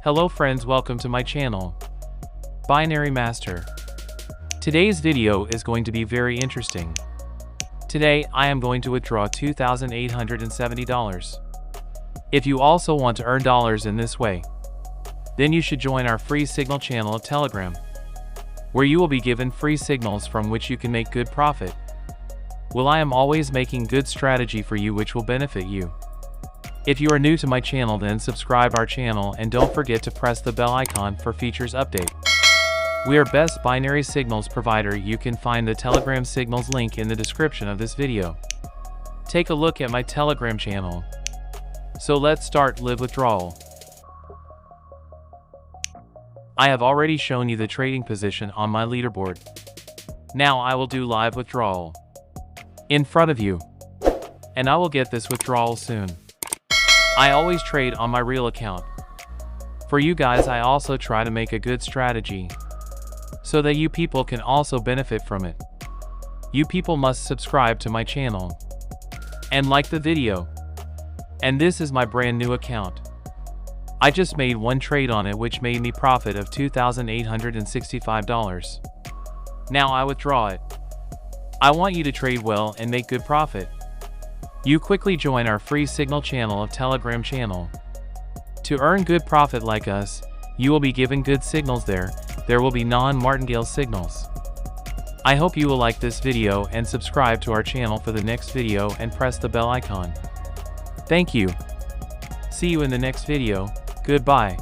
Hello friends, welcome to my channel, Binary Master. Today's video is going to be very interesting. Today, I am going to withdraw $2,870. If you also want to earn dollars in this way, then you should join our free signal channel of Telegram, where you will be given free signals from which you can make good profit. Well, I am always making good strategy for you which will benefit you. If you are new to my channel, then subscribe our channel and don't forget to press the bell icon for features update. We are best binary signals provider. You can find the Telegram signals link in the description of this video. Take a look at my Telegram channel. So let's start live withdrawal. I have already shown you the trading position on my leaderboard. Now I will do live withdrawal in front of you, and I will get this withdrawal soon. I always trade on my real account. For you guys, I also try to make a good strategy so that you people can also benefit from it. You people must subscribe to my channel and like the video. And this is my brand new account. I just made one trade on it which made me profit of $2,865. Now I withdraw it. I want you to trade well and make good profit. You quickly join our free signal channel of Telegram channel. To earn good profit like us, you will be given good signals there. There will be non-martingale signals. I hope you will like this video and subscribe to our channel for the next video and press the bell icon. Thank you. See you in the next video. Goodbye.